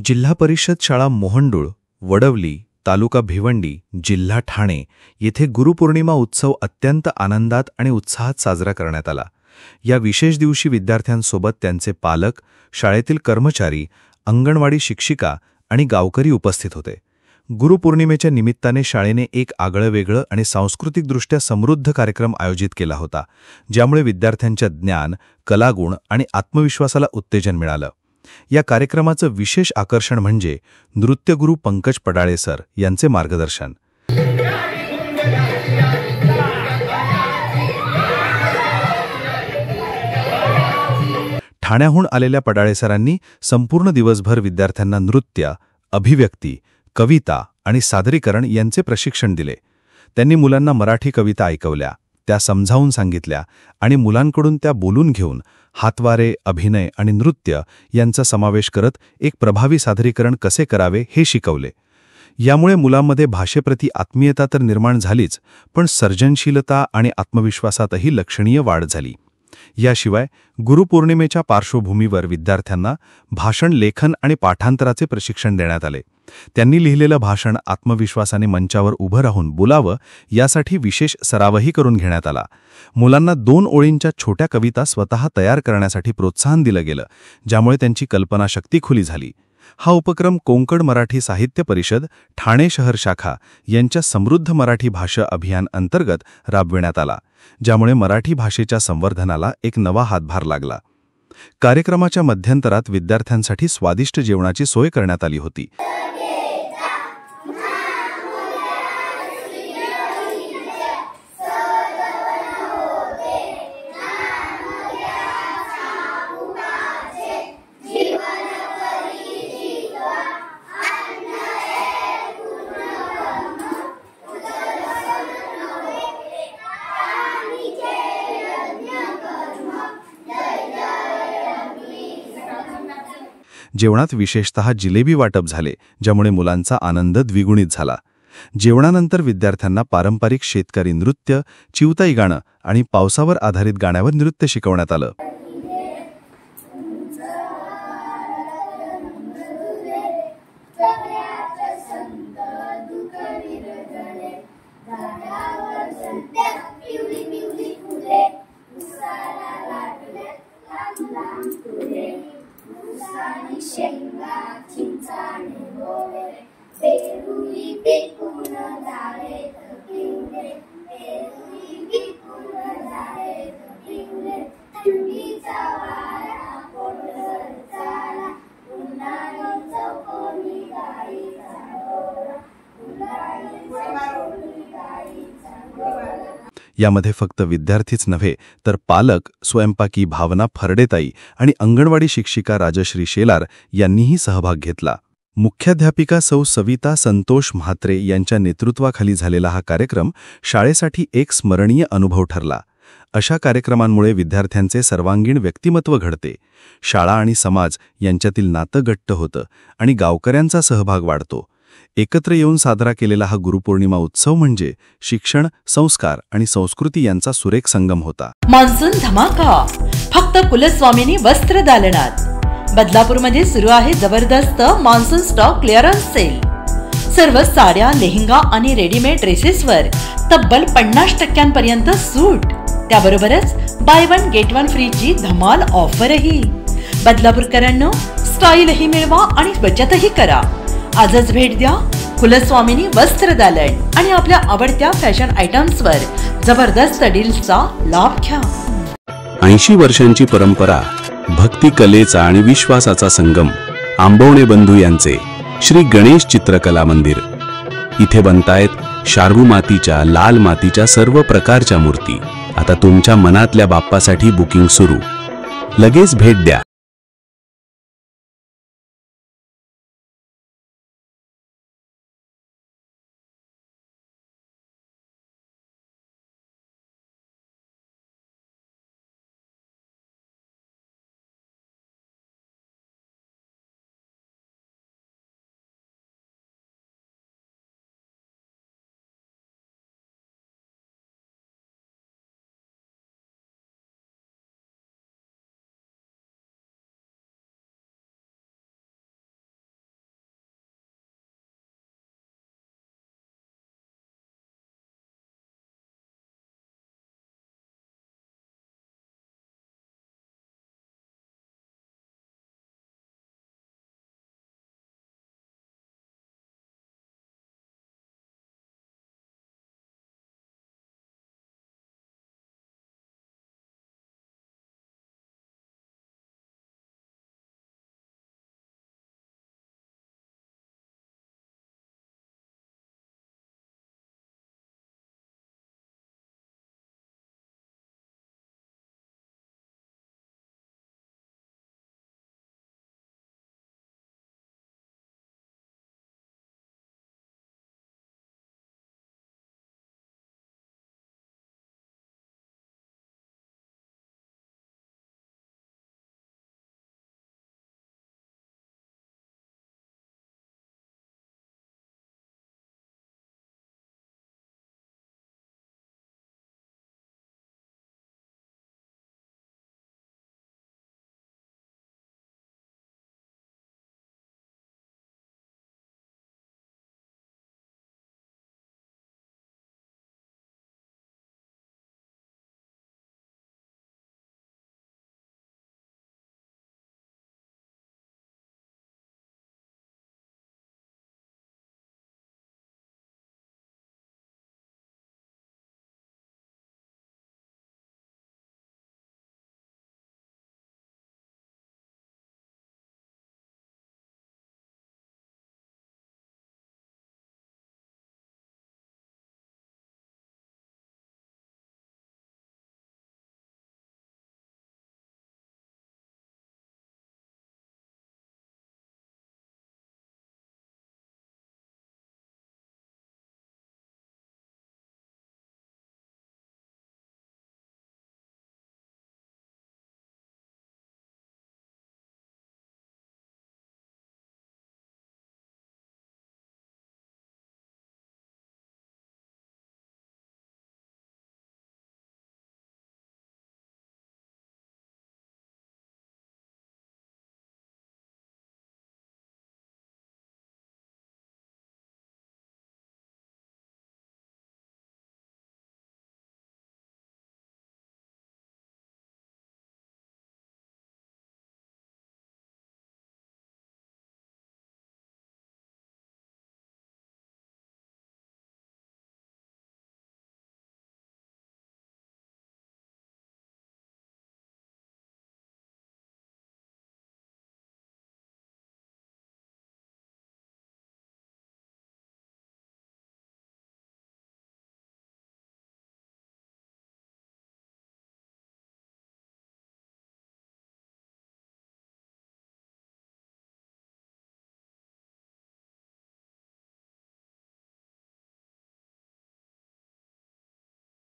जिल्हा परिषद शाळा मोहंडूळ, वडवली, तालुका भिवंडी, जिल्हा ठाणे येथे गुरुपौर्णिमा उत्सव अत्यंत आनंदात आणि उत्साहात साजरा करण्यात आला। या विशेष दिवशी विद्यार्थ्यांसोबत त्यांचे पालक, शाळेतील कर्मचारी, अंगणवाडी शिक्षिका आणि गावकरी उपस्थित होते। गुरुपौर्णिमेच्या निमित्ताने शाळेने एक आगळंवेगळं आणि सांस्कृतिकदृष्ट्या समृद्ध कार्यक्रम आयोजित केला होता, ज्यामुळे विद्यार्थ्यांच्या ज्ञान, कलागुण आणि आत्मविश्वासाला उत्तेजन मिळालं। या कार्यक्रमाचं विशेष आकर्षण म्हणजे नृत्यगुरू पंकज पडाळे सर यांचे मार्गदर्शन। ठाण्याहून आलेल्या पडाळे सरांनी संपूर्ण दिवसभर विद्यार्थ्यांना नृत्य, अभिव्यक्ती, कविता आणि सादरीकरण यांचे प्रशिक्षण दिले। त्यांनी मुलांना मराठी कविता ऐकवल्या, त्या समजावून सांगितल्या आणि मुलांकडून त्या बोलून घेऊन हातवारे, अभिनय आणि नृत्य यांचा समावेश करत एक प्रभावी सादरीकरण कसे करावे हे शिकवले। यामुळे मुलांमध्ये भाषेप्रती आत्मीयता तर निर्माण झालीच, पण सर्जनशीलता आणि आत्मविश्वासातही लक्षणीय वाढ झाली। याशिवाय गुरुपौर्णिमेच्या पार्श्वभूमीवर विद्यार्थ्यांना भाषण लेखन आणि पाठांतराचे प्रशिक्षण देण्यात आले। त्यांनी लिहिलेलं भाषण आत्मविश्वासाने मंचावर उभं राहून बोलावं यासाठी विशेष सरावही करून घेण्यात आला। मुलांना 2 ओळींच्या छोट्या कविता स्वतः तयार करण्यासाठी प्रोत्साहन दिलं गेलं, ज्यामुळे त्यांची कल्पनाशक्ती खुली झाली। हा उपक्रम कोंकण मराठी साहित्य परिषद, ठाणे शहर शाखा यांच्या समृद्ध मराठी भाषा अभियान अंतर्गत राबविण्यात आला, ज्यामुळे मराठी भाषेच्या संवर्धनाला एक नवा हातभार लागला। कार्यक्रमाच्या मध्यंतरात विद्यार्थ्यांसाठी स्वादिष्ट जेवणाची सोय करण्यात आली होती। जेवणात विशेषतः जिलेबी वाटप झाले, ज्यामुळे मुलांचा आनंद द्विगुणित झाला। जेवणानंतर विद्यार्थ्यांना पारंपरिक शेतकरी नृत्य, चिवताई गाणं आणि पावसावर आधारित गाण्यावर नृत्य शिकवण्यात आलं। यामध्ये फक्त विद्यार्थीच नव्हे तर पालक, स्वयंपाकी भावना फरडेताई आणि अंगणवाडी शिक्षिका राजश्री शेलार यांनीही सहभाग घेतला। मुख्याध्यापिका सौ सविता संतोष म्हात्रे यांच्या नेतृत्वाखाली झालेला हा कार्यक्रम शाळेसाठी एक स्मरणीय अनुभव ठरला। अशा कार्यक्रमांमुळे विद्यार्थ्यांचे सर्वांगीण व्यक्तिमत्व घडते, शाळा आणि समाज यांच्यातील नातं घट्ट होतं आणि गावकऱ्यांचा सहभाग वाढतो। एकत्र येऊन साजरा केलेला हा गुरुपौर्णिमा उत्सव म्हणजे शिक्षण, संस्कार आणि संस्कृती यांचा सुरेख संगम होता। मान्सून धमाका फक्त कुलस्वामिनी वस्त्र दालनात। बदलापूरमध्ये सुरू आहे जबरदस्त मान्सून स्टॉक क्लिअरन्स सेल। सर्व साड्या, लेहंगा आणि रेडीमेड ड्रेसेसवर तब्बल 50% सूट। त्याबरोबरच बाय 1 गेट 1 फ्रीची धमाल ऑफरही। बदलापूरकरांनो, स्टाईलही मिळवा आणि बचतही करा। आजच भेट द्या कुलस्वामिनी वस्त्र दालन आणि आपल्या आवडत्या फॅशन आयटम्सवर जबरदस्त डील्सचा लाभ घ्या। 80 वर्षांची परंपरा, भक्ती कलेचा आणि विश्वासाचा संगम, आंबवणे बंधू यांचे श्री गणेश चित्रकला मंदिर। इथे बनतायत शार्वू मातीच्या, लाल मातीच्या सर्व प्रकारच्या मूर्ती। आता तुमच्या मनातल्या बाप्पासाठी बुकिंग सुरू। लगेच भेट द्या।